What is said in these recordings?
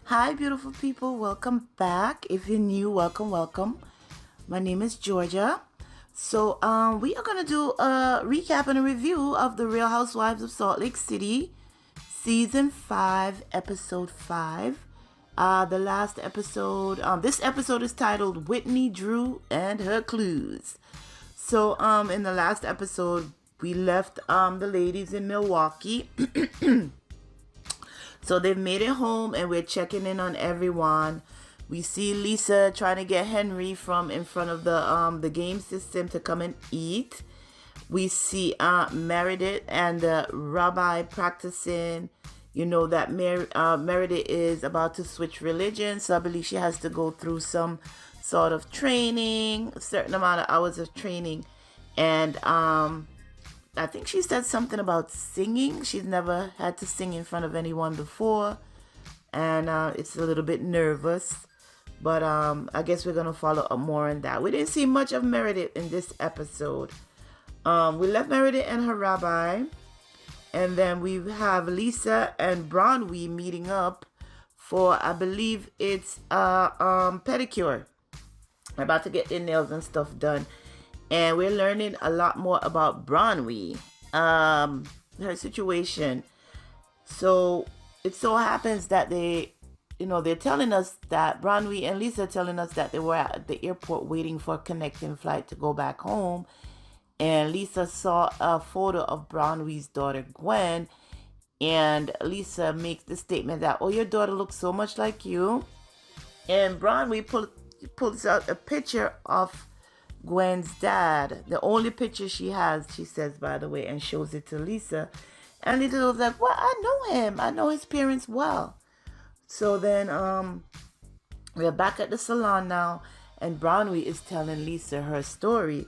Hi, beautiful people. Welcome back. If you're new, welcome, welcome. My name is Georgia. We are gonna do a recap and a review of the Real Housewives of Salt Lake City, season 5, episode 5. The last episode. This episode is titled "Whitney, Drew, and Her Clues." In the last episode, we left the ladies in Milwaukee. So they've made it home and we're checking in on everyone. We see Lisa trying to get Henry from in front of the game system to come and eat. We see Meredith and the rabbi practicing. You know that Meredith is about to switch religion, so I believe she has to go through some sort of training, a certain amount of hours of training. And I think she said something about singing. She's never had to sing in front of anyone before. And it's a little bit nervous. But I guess we're going to follow up more on that. We didn't see much of Meredith in this episode. We left Meredith and her rabbi. And then we have Lisa and Bronwyn meeting up for, I believe it's pedicure. They're about to get their nails and stuff done. And we're learning a lot more about Bronwyn, her situation. So it so happens that they're telling us that Bronwyn and Lisa are telling us that they were at the airport waiting for a connecting flight to go back home. And Lisa saw a photo of Bronwyn's daughter, Gwen. And Lisa makes the statement that, oh, your daughter looks so much like you. And Bronwyn pulls out a picture of Gwen's dad, the only picture she has, she says, by the way, and shows it to Lisa. And Lisa was like, well, I know him. I know his parents well. So then we're back at the salon now, and Bronwyn is telling Lisa her story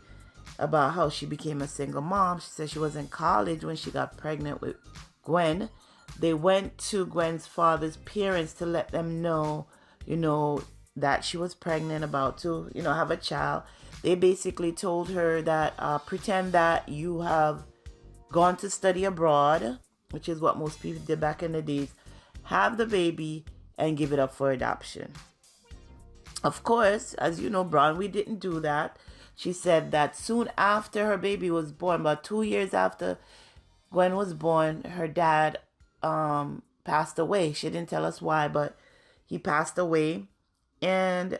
about how she became a single mom. She said she was in college when she got pregnant with Gwen. They went to Gwen's father's parents to let them know, that she was pregnant, about to, have a child. They basically told her that pretend that you have gone to study abroad, which is what most people did back in the days, have the baby and give it up for adoption. Of course, as you know, Bronwyn didn't do that. She said that soon after her baby was born, about 2 years after Gwen was born, her dad passed away. She didn't tell us why, but he passed away. And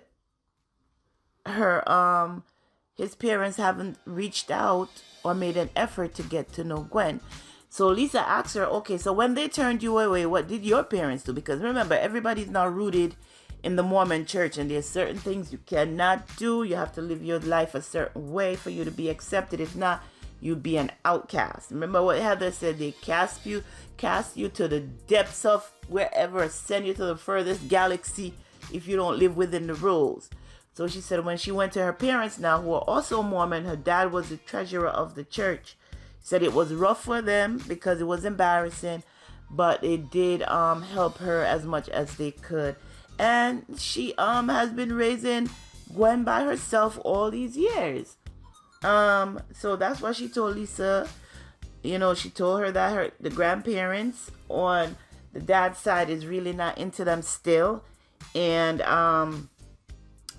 his parents haven't reached out or made an effort to get to know Gwen. So Lisa asks her, okay, so when they turned you away, what did your parents do? Because remember, everybody's now rooted in the Mormon church, and there's certain things you cannot do. You have to live your life a certain way for you to be accepted. If not, you'd be an outcast. Remember what Heather said? They cast you to the depths of wherever, send you to the furthest galaxy if you don't live within the rules. So she said when she went to her parents now, who are also Mormon, her dad was the treasurer of the church. Said it was rough for them because it was embarrassing, but it did help her as much as they could. And she has been raising Gwen by herself all these years. So that's what she told Lisa. She told her that the grandparents on the dad's side is really not into them still. And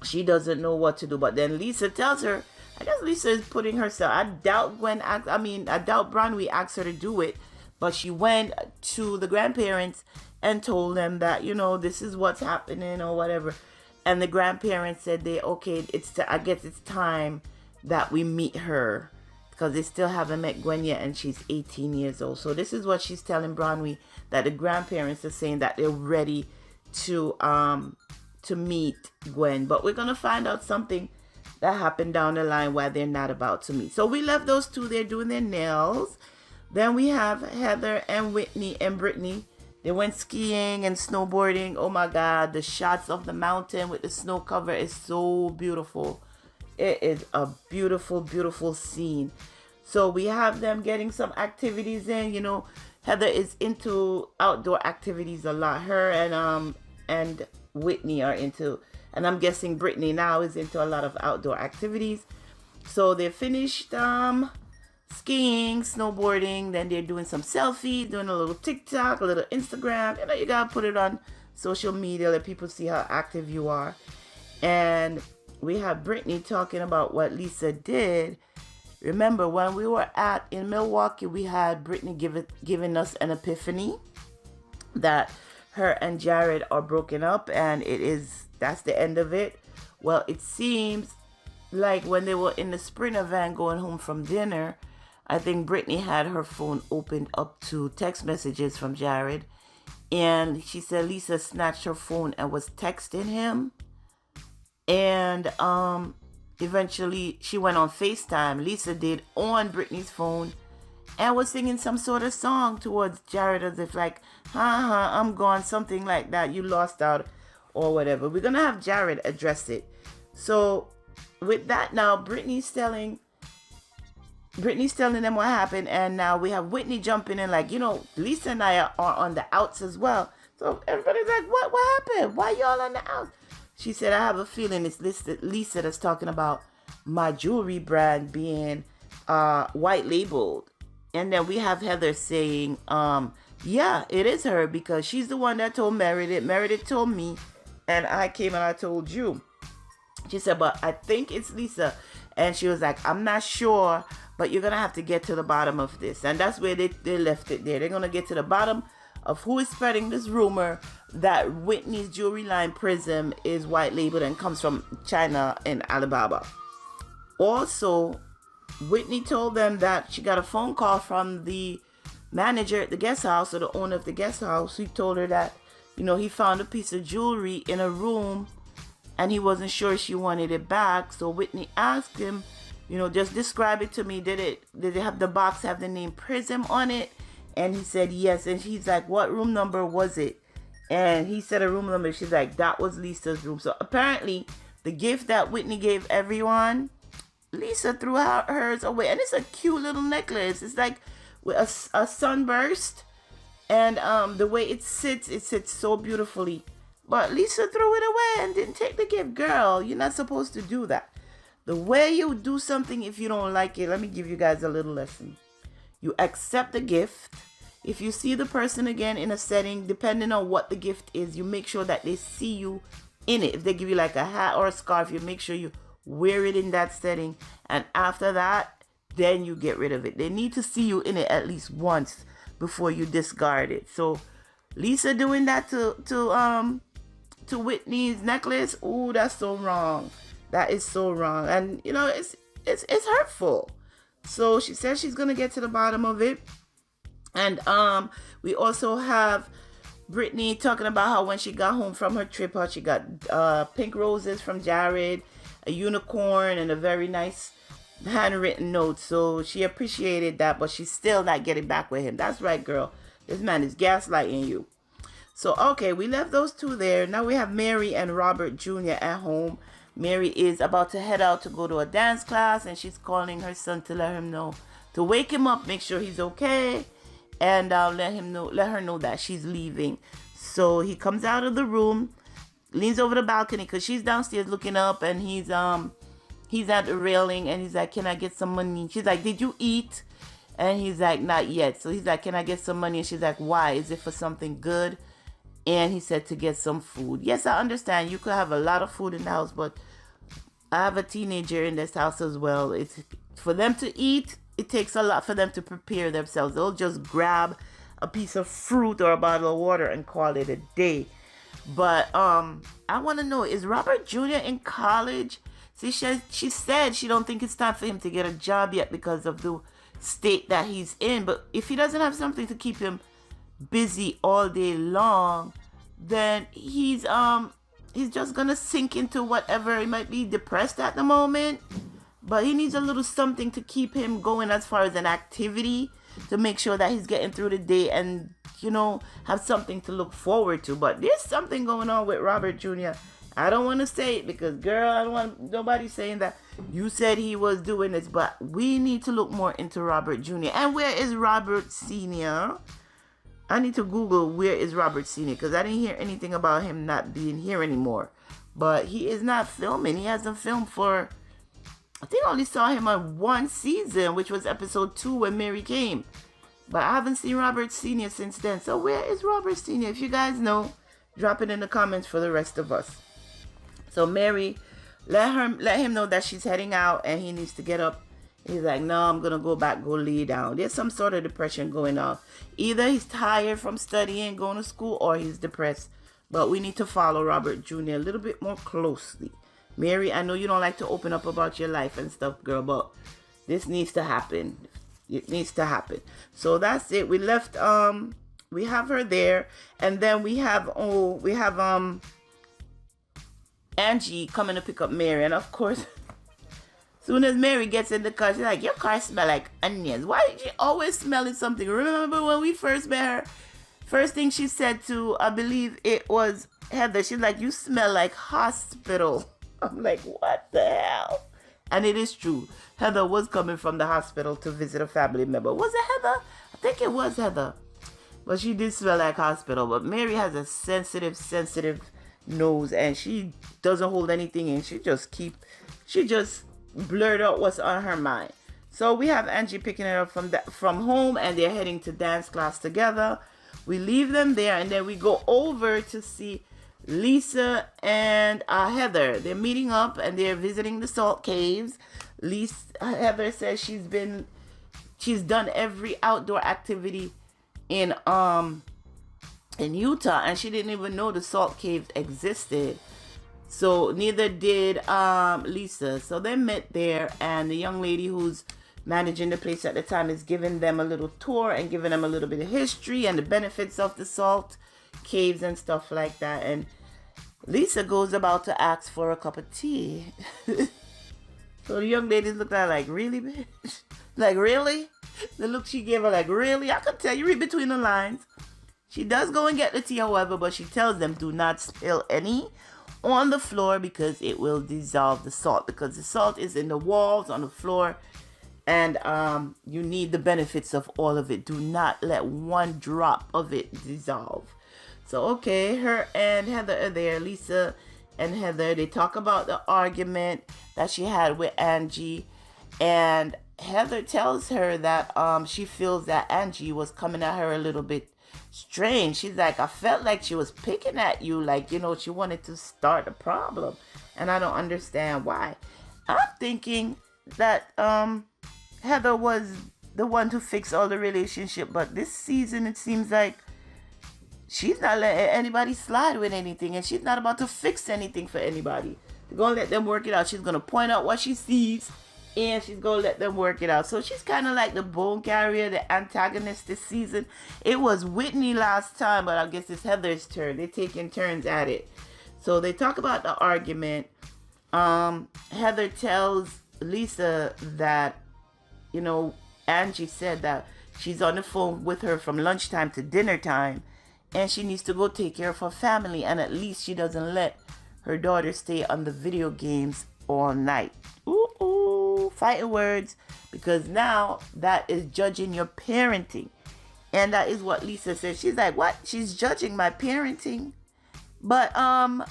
she doesn't know what to do. But then Lisa tells her, I guess Lisa is putting herself, I doubt Bronwyn asked her to do it, but she went to the grandparents and told them that, this is what's happening or whatever. And the grandparents said I guess it's time that we meet her, because they still haven't met Gwen yet, and she's 18 years old. So this is what she's telling Bronwyn, that the grandparents are saying that they're ready to meet Gwen. But we're going to find out something that happened down the line why they're not about to meet. So we left those two there doing their nails. Then we have Heather and Whitney and Brittany. They went skiing and snowboarding. Oh my God, the shots of the mountain with the snow cover is so beautiful. It is a beautiful, beautiful scene. So we have them getting some activities in. Heather is into outdoor activities a lot. Her and Whitney are into, and I'm guessing Brittany now is into a lot of outdoor activities. So they finished skiing, snowboarding, then they're doing some selfies, doing a little TikTok, a little Instagram. You gotta put it on social media, let people see how active you are. And we have Brittany talking about what Lisa did. Remember, when we were in Milwaukee, we had Brittany giving us an epiphany that her and Jared are broken up, and that's the end of it. Well, it seems like when they were in the Sprinter van going home from dinner, I think Brittany had her phone opened up to text messages from Jared, and she said Lisa snatched her phone and was texting him, and eventually she went on FaceTime. Lisa did on Brittany's phone and was singing some sort of song towards Jared, as if like, I'm gone, something like that, you lost out or whatever. We're gonna have Jared address it. So with that, now Brittany's telling them what happened, and now we have Whitney jumping in like, Lisa and I are on the outs as well. So everybody's like, what happened? Why y'all on the outs? She said, I have a feeling it's Lisa that's talking about my jewelry brand being white labeled. And then we have Heather saying, yeah, it is her, because she's the one that told Meredith. Meredith told me, and I came and I told you. She said, but I think it's Lisa. And she was like, I'm not sure, but you're going to have to get to the bottom of this. And that's where they left it there. They're going to get to the bottom of who is spreading this rumor that Whitney's jewelry line Prism is white labeled and comes from China and Alibaba. Also, Whitney told them that she got a phone call from the manager at the guest house, or the owner of the guest house. He told her that, he found a piece of jewelry in a room and he wasn't sure she wanted it back. So Whitney asked him, just describe it to me. Did it have the box have the name Prism on it? And he said yes. And she's like, what room number was it? And he said a room number. She's like, that was Lisa's room. So apparently the gift that Whitney gave everyone, Lisa threw hers away. And it's a cute little necklace. It's like with a sunburst. And the way it sits so beautifully. But Lisa threw it away and didn't take the gift. Girl, you're not supposed to do that. The way you do something, if you don't like it, let me give you guys a little lesson. You accept the gift. If you see the person again in a setting, depending on what the gift is, you make sure that they see you in it. If they give you like a hat or a scarf, you make sure you wear it in that setting. And after that, then you get rid of it. They need to see you in it at least once before you discard it. So Lisa doing that to Whitney's necklace, ooh, that's so wrong. That is so wrong. And it's hurtful. So she says she's gonna get to the bottom of it. And we also have Brittany talking about how when she got home from her trip, how she got pink roses from Jared, a unicorn, and a very nice handwritten note. So she appreciated that, but she's still not getting back with him. That's right, girl. This man is gaslighting you. So, okay, we left those two there. Now we have Mary and Robert Jr. at home. Mary is about to head out to go to a dance class, and she's calling her son to let him know, to wake him up, make sure he's okay, and let her know that she's leaving. So he comes out of the room, leans over the balcony because she's downstairs looking up, and he's at the railing, and he's like, "Can I get some money?" She's like, "Did you eat?" And he's like, "Not yet." So he's like, "Can I get some money?" And she's like, "Why? Is it for something good?" And he said to get some food. Yes, I understand. You could have a lot of food in the house, but I have a teenager in this house as well. It's for them to eat. It takes a lot for them to prepare themselves. They'll just grab a piece of fruit or a bottle of water and call it a day. But I want to know, is Robert Jr. in college? See, she said she don't think it's time for him to get a job yet because of the state that he's in. But if he doesn't have something to keep him busy all day long, then he's just gonna sink into whatever. He might be depressed at the moment, but he needs a little something to keep him going as far as an activity to make sure that he's getting through the day and have something to look forward to. But there's something going on with Robert Jr. I don't want to say it because, girl, I don't want nobody saying that you said he was doing this, but we need to look more into Robert Jr. And where is Robert Sr.? I need to Google where is Robert Sr. because I didn't hear anything about him not being here anymore. But he is not filming. He hasn't filmed for, I think I only saw him on one season, which was episode 2 when Mary came. But I haven't seen Robert Sr. since then. So where is Robert Sr.? If you guys know, Drop it in the comments for the rest of us. So Mary, let him know that she's heading out and he needs to get up. He's like, no, I'm going to go back, go lay down. There's some sort of depression going on. Either he's tired from studying, going to school, or he's depressed. But we need to follow Robert Jr. a little bit more closely. Mary, I know you don't like to open up about your life and stuff, girl, but this needs to happen. It needs to happen. So that's it. We left, we have her there. And then we have Angie coming to pick up Mary. And of course, soon as Mary gets in the car, she's like, your car smell like onions. Why did you always smelling something? Remember when we first met her? First thing she said to, I believe it was Heather, she's like, you smell like hospital. I'm like, what the hell? And it is true. Heather was coming from the hospital to visit a family member. Was it Heather? I think it was Heather. But she did smell like hospital. But Mary has a sensitive nose, and she doesn't hold anything in. She just blurt out what's on her mind. So we have Angie picking it up from home, and they're heading to dance class together. We leave them there, and then we go over to see Lisa and Heather. They're meeting up and they're visiting the salt caves. Heather says she's done every outdoor activity in Utah, and she didn't even know the salt caves existed. So neither did Lisa. So they met there, and the young lady who's managing the place at the time is giving them a little tour and giving them a little bit of history and the benefits of the salt caves and stuff like that. And Lisa goes about to ask for a cup of tea. So the young ladies look at her like, really, bitch? Like, really? The look she gave her like, really? I could tell you, read between the lines. She does go and get the tea, however, but she tells them do not spill any on the floor because it will dissolve the salt, because the salt is in the walls, on the floor, and you need the benefits of all of it. Do not let one drop of it dissolve. So, okay, her and Heather are there. Lisa and Heather, they talk about the argument that she had with Angie. And Heather tells her that she feels that Angie was coming at her a little bit strange. She's like, I felt like she was picking at you. Like, she wanted to start a problem. And I don't understand why. I'm thinking that Heather was the one to fix all the relationship. But this season, it seems like she's not letting anybody slide with anything, and she's not about to fix anything for anybody. She's going to let them work it out. She's going to point out what she sees, and she's going to let them work it out. So she's kind of like the bone carrier, the antagonist this season. It was Whitney last time, but I guess it's Heather's turn. They're taking turns at it. So they talk about the argument. Heather tells Lisa that, Angie said that she's on the phone with her from lunchtime to dinner time, and she needs to go take care of her family, and at least she doesn't let her daughter stay on the video games all night. Ooh, fighting words, because now that is judging your parenting. And that is what Lisa said. She's like, what? She's judging my parenting? But I'm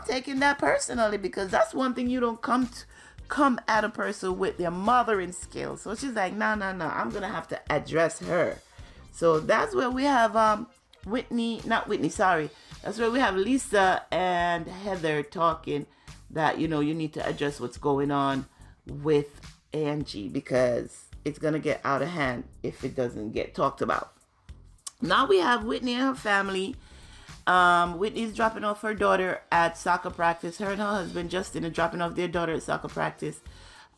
taking that personally, because that's one thing you don't come at a person with their mothering skills. So she's like, no, I'm going to have to address her. So that's where we have that's where we have Lisa and Heather talking that, you need to address what's going on with Angie, because it's going to get out of hand if it doesn't get talked about. Now we have Whitney and her family. Whitney's dropping off her daughter at soccer practice. Her and her husband Justin are dropping off their daughter at soccer practice.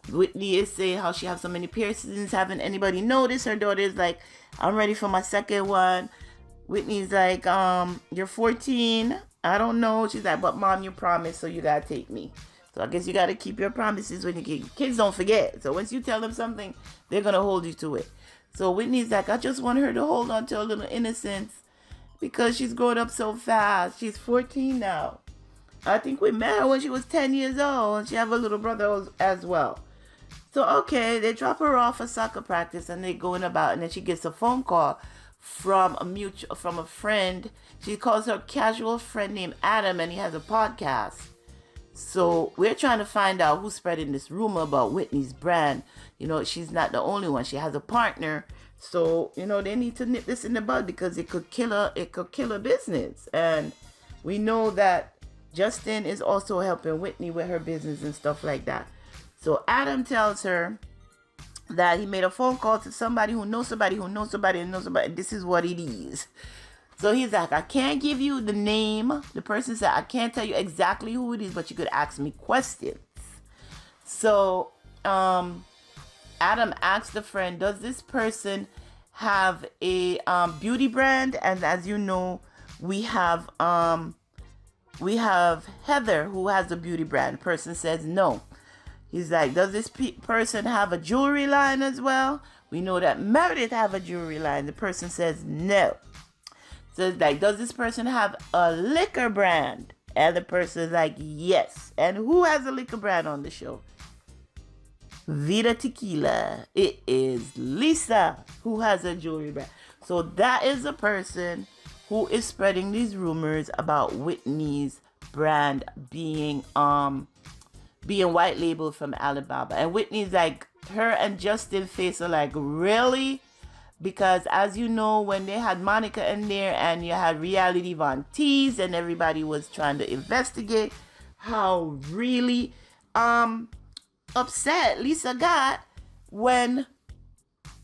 Whitney is saying how she has so many piercings. Haven't anybody noticed? Her daughter is like, I'm ready for my second one. Whitney's like, you're 14. I don't know. She's like, but mom, you promised, so you gotta take me. So I guess you gotta keep your promises when kids don't forget. So once you tell them something, they're gonna hold you to it. So Whitney's like, I just want her to hold on to a little innocence, because she's growing up so fast. She's 14 now. I think we met her when she was 10 years old, and she have a little brother as well. So okay, they drop her off for soccer practice, and they're going about, and then she gets a phone call from a friend. She calls her casual friend named Adam, and he has a podcast. So we're trying to find out who's spreading this rumor about Whitney's brand. She's not the only one. She has a partner. So, they need to nip this in the bud, because it could kill her business. And we know that Justin is also helping Whitney with her business and stuff like that. So Adam tells her that he made a phone call to somebody who knows somebody who knows somebody and knows somebody. This is what it is. So he's like, I can't give you the name. The person said, I can't tell you exactly who it is, but you could ask me questions. So Adam asked the friend, does this person have a beauty brand? And as you know, we have Heather, who has a beauty brand. Person says no. He's like, does this person have a jewelry line as well? We know that Meredith have a jewelry line. The person says no. So it's like, does this person have a liquor brand? And the person is like, yes. And who has a liquor brand on the show? Vida Tequila. It is Lisa who has a jewelry brand. So that is the person who is spreading these rumors about Whitney's brand being white labeled from Alibaba. And Whitney's like, her and Justin face are like, really? Because as you know, when they had Monica in there and you had Reality Von Teese and everybody was trying to investigate how really upset Lisa got when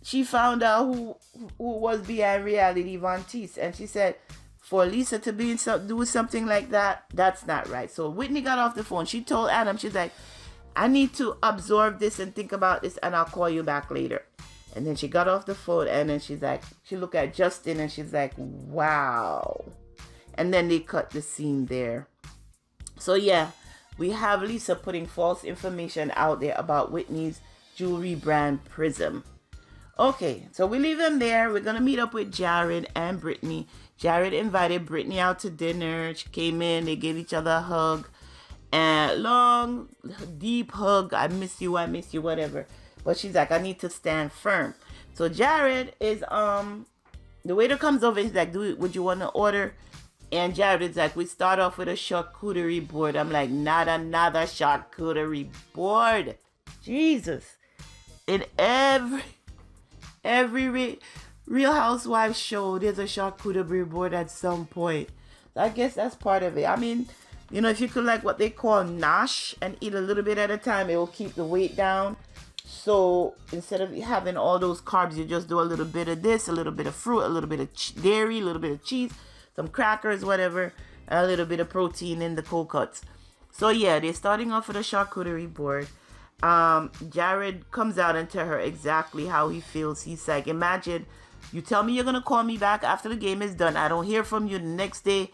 she found out who was behind Reality Von Teese. And she said, for Lisa to be do something like that, that's not right. So Whitney got off the phone. She told Adam, she's like, I need to absorb this and think about this and I'll call you back later. And then she got off the phone and then she's like, she looked at Justin and she's like, wow. And then they cut the scene there. So yeah, we have Lisa putting false information out there about Whitney's jewelry brand Prism. Okay, so we leave them there. We're going to meet up with Jared and Brittany. Jared invited Brittany out to dinner. She came in, they gave each other a hug. And long, deep hug. I miss you, whatever. But she's like, I need to stand firm. So Jared is, the waiter comes over. He's like, would you want to order? And Jared is like, we start off with a charcuterie board. I'm like, not another charcuterie board. Jesus. In every Real Housewives show, there's a charcuterie board at some point. I guess that's part of it. I mean, you know, if you could like what they call nosh and eat a little bit at a time, it will keep the weight down. So instead of having all those carbs, you just do a little bit of this, a little bit of fruit, a little bit of dairy, a little bit of cheese, some crackers, whatever, and a little bit of protein in the cold cuts. So yeah, they're starting off with a charcuterie board. Jared comes out and tell her exactly how he feels. He's like, imagine you tell me you're going to call me back after the game is done. I don't hear from you the next day.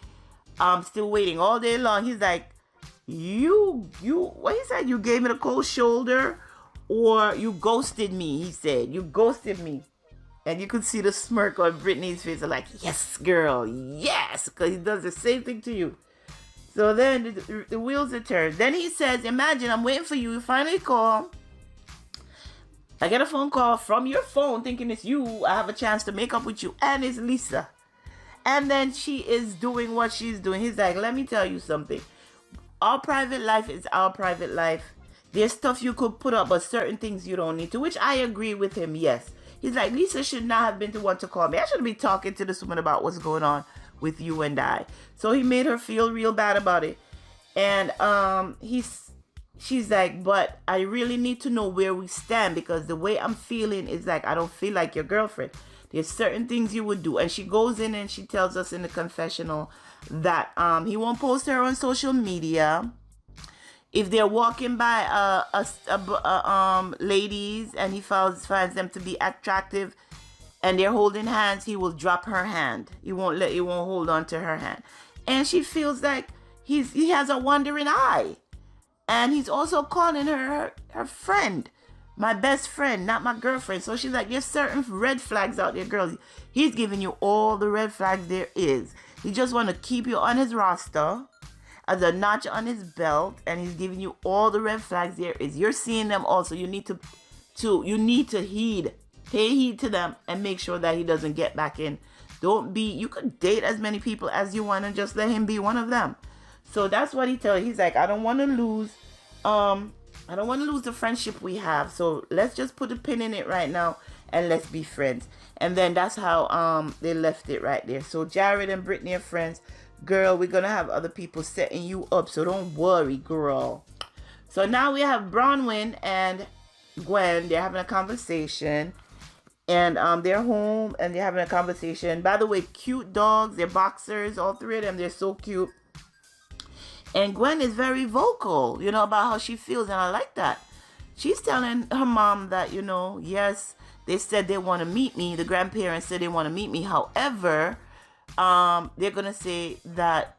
I'm still waiting all day long. He's like, what he said? You gave me the cold shoulder or you ghosted me. He said, you ghosted me. And you could see the smirk on Brittany's face. I'm like, yes, girl, yes. Because he does the same thing to you. So then the wheels are turned. Then he says, imagine I'm waiting for you. You finally call. I get a phone call from your phone thinking it's you. I have a chance to make up with you. And it's Lisa. And then she is doing what she's doing. He's like, let me tell you something. Our private life is our private life. There's stuff you could put up, but certain things you don't need to. Which I agree with him, yes. He's like, Lisa should not have been the one to call me. I should be talking to this woman about what's going on with you and I. So he made her feel real bad about it. And she's like, but I really need to know where we stand because the way I'm feeling is like, I don't feel like your girlfriend. There's certain things you would do. And she goes in and she tells us in the confessional that he won't post her on social media. If they're walking by ladies and he finds them to be attractive and they're holding hands, he will drop her hand. He won't hold on to her hand. And she feels like he has a wandering eye. And he's also calling her friend. My best friend, not my girlfriend. So she's like, there's certain red flags out there, girls. He's giving you all the red flags there is. He just want to keep you on his roster as a notch on his belt, and he's giving you all the red flags there is. You're seeing them also. You need to pay heed to them, and make sure that he doesn't get back in. You could date as many people as you want and just let him be one of them. So that's what he tells. He's like, I don't want to lose the friendship we have. So let's just put a pin in it right now and let's be friends. And then that's how they left it right there. So Jared and Brittany are friends. girl, we're gonna have other people setting you up, so don't worry, girl. So now we have Bronwyn and Gwen. They're having a conversation, and they're home and they're having a conversation. By the way, cute dogs. They're boxers, all three of them. They're so cute. And Gwen is very vocal, about how she feels, and I like that. She's telling her mom that, yes, they said they want to meet me. The grandparents said they want to meet me. However, they're going to say that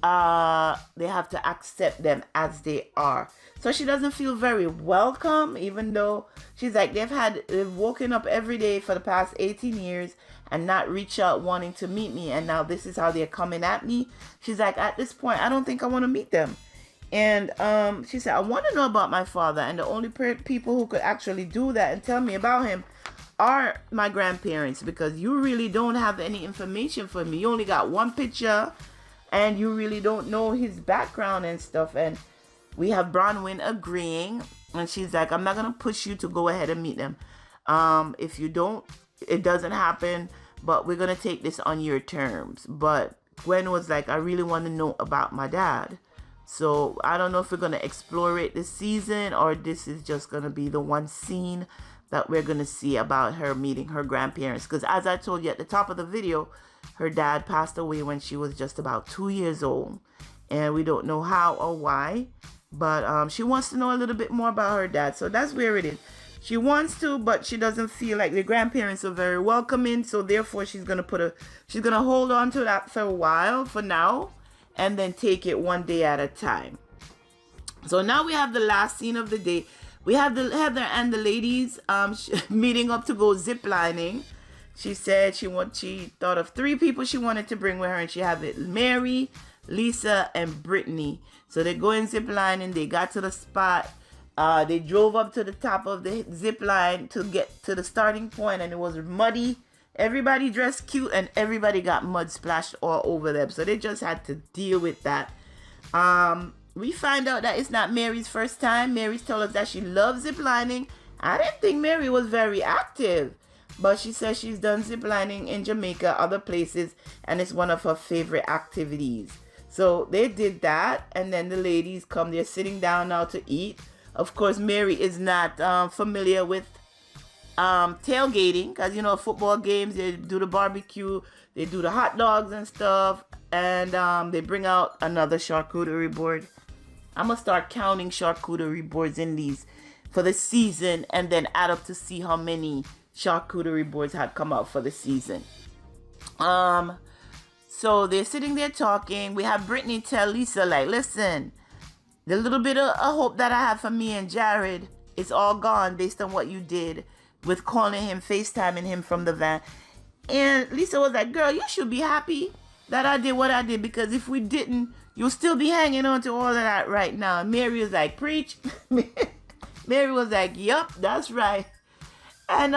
they have to accept them as they are. So she doesn't feel very welcome, even though she's like, they've woken up every day for the past 18 years and not reach out wanting to meet me. And now this is how they're coming at me. She's like, at this point, I don't think I want to meet them. And she said, I want to know about my father. And the only people who could actually do that and tell me about him are my grandparents, because you really don't have any information for me. You only got one picture and you really don't know his background and stuff. And we have Bronwyn agreeing, and she's like, I'm not going to push you to go ahead and meet them. If you don't, it doesn't happen, but we're going to take this on your terms. But Gwen was like, I really want to know about my dad. So I don't know if we're going to explore it this season, or this is just going to be the one scene that we're going to see about her meeting her grandparents. Because as I told you at the top of the video, her dad passed away when she was just about 2 years old. And we don't know how or why. But she wants to know a little bit more about her dad. So that's where it is. She wants to, but she doesn't feel like the grandparents are very welcoming. So therefore, she's going to hold on to that for a while, for now, and then take it one day at a time. So now we have the last scene of the day. We have the Heather and the ladies meeting up to go ziplining. She said she thought of 3 people she wanted to bring with her, and she had it Mary, Lisa, and Brittany. So they're going ziplining. They got to the spot. They drove up to the top of the zip line to get to the starting point, and it was muddy. Everybody dressed cute, and everybody got mud splashed all over them. So they just had to deal with that. We find out that it's not Mary's first time. Mary's told us that she loves ziplining. I didn't think Mary was very active, but she says she's done ziplining in Jamaica, other places, and it's one of her favorite activities. So they did that, and then the ladies come. They're sitting down now to eat. Of course, Mary is not familiar with tailgating, because football games, they do the barbecue, they do the hot dogs and stuff, and they bring out another charcuterie board. I'm gonna start counting charcuterie boards in these for the season, and then add up to see how many charcuterie boards had come out for the season. So they're sitting there talking. We have Brittany tell Lisa, like, listen, the little bit of hope that I have for me and Jared is all gone based on what you did with calling him, FaceTiming him from the van. And Lisa was like, girl, you should be happy that I did what I did, because if we didn't, you'll still be hanging on to all of that right now. And Mary was like, preach. Mary was like, yup, that's right. And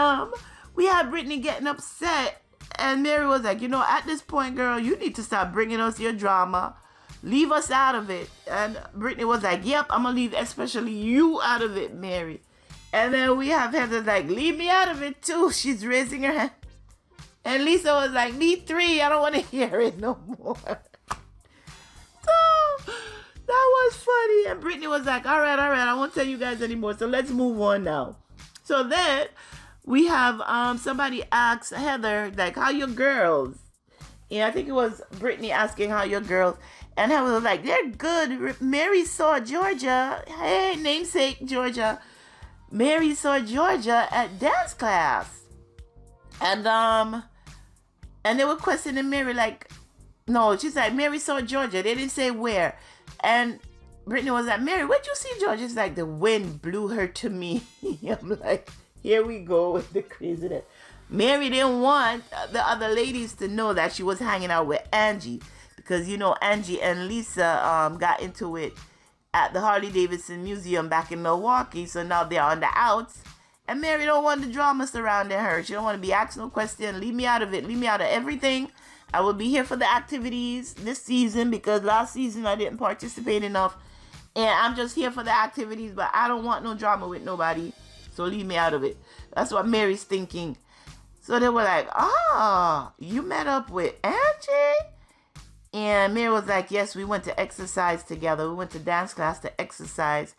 we had Brittany getting upset, and Mary was like, at this point, girl, you need to stop bringing us your drama. Leave us out of it. And Brittany was like, yep, I'm going to leave especially you out of it, Mary. And then we have Heather like, leave me out of it too. She's raising her hand. And Lisa was like, me 3. I don't want to hear it no more. So that was funny. And Brittany was like, all right, I won't tell you guys anymore. So let's move on now. So then we have somebody asked Heather, like, how your girls? I think it was Brittany asking how your girls. And Heather was like, they're good. Mary saw Georgia. Hey, namesake Georgia. Mary saw Georgia at dance class. And they were questioning Mary, like, no, she's like, Mary saw Georgia. They didn't say where. And Brittany was like, Mary, where'd you see Georgia? It's like, the wind blew her to me. I'm like, here we go with the craziness. Mary didn't want the other ladies to know that she was hanging out with Angie, because Angie and Lisa got into it at the Harley-Davidson Museum back in Milwaukee. So now they're on the outs, and Mary don't want the drama surrounding her. She don't want to be asked no question. Leave me out of it. Leave me out of everything. I will be here for the activities this season, because last season I didn't participate enough, and I'm just here for the activities, but I don't want no drama with nobody. So leave me out of it. That's what Mary's thinking. So they were like, you met up with Angie? And Mary was like, yes, we went to exercise together. We went to dance class to exercise.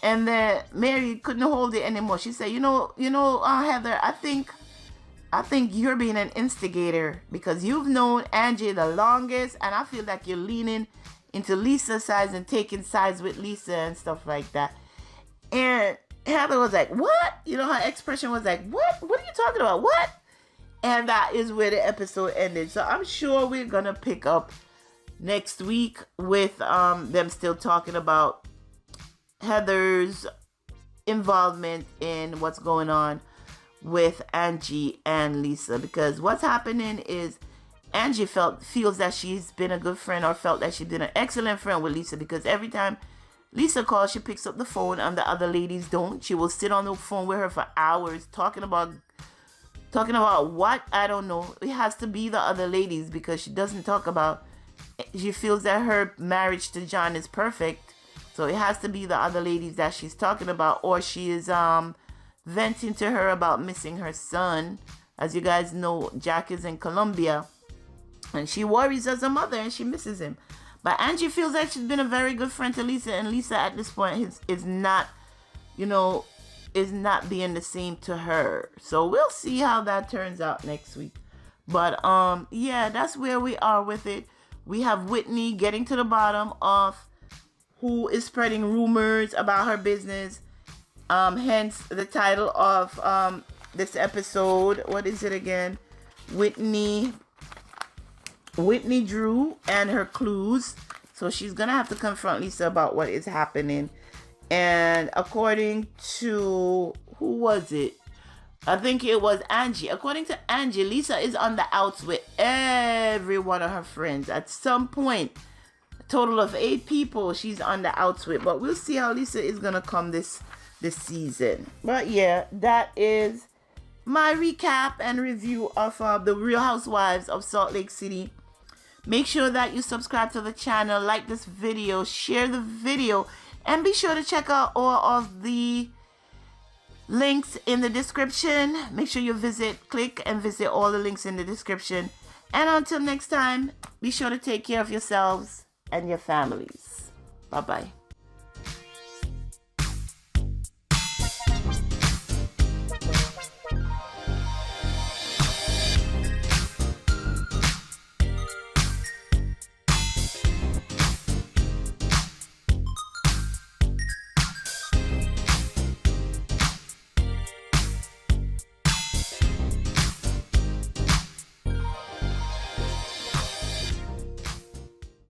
And then Mary couldn't hold it anymore. She said, Heather, I think you're being an instigator because you've known Angie the longest, and I feel like you're leaning into Lisa's sides and taking sides with Lisa and stuff like that. And Heather was like, what? Her expression was like, what? What are you talking about? What? And that is where the episode ended. So I'm sure we're going to pick up next week with them still talking about Heather's involvement in what's going on with Angie and Lisa. Because what's happening is Angie feels that she's been a good friend, or felt that she's been an excellent friend with Lisa, because every time Lisa calls, she picks up the phone and the other ladies don't. She will sit on the phone with her for hours talking about what? I don't know. It has to be the other ladies, because she doesn't talk about, she feels that her marriage to John is perfect. So it has to be the other ladies that she's talking about, or she is venting to her about missing her son. As you guys know, Jack is in Colombia and she worries as a mother and she misses him. But Angie feels like she's been a very good friend to Lisa, and Lisa at this point is not being the same to her. So we'll see how that turns out next week. But yeah, that's where we are with it. We have Whitney getting to the bottom of who is spreading rumors about her business. Hence the title of this episode. What is it again? Whitney Drew and her clues. So she's gonna have to confront Lisa about what is happening. And according to, who was it? I think it was Angie. According to Angie, Lisa is on the outs with every one of her friends. At some point, a total of 8 people she's on the outs with. But we'll see how Lisa is gonna come this season. But yeah, that is my recap and review of the Real Housewives of Salt Lake City. Make sure that you subscribe to the channel, like this video, share the video, and be sure to check out all of the links in the description. Make sure you click and visit all the links in the description. And until next time, be sure to take care of yourselves and your families. Bye-bye.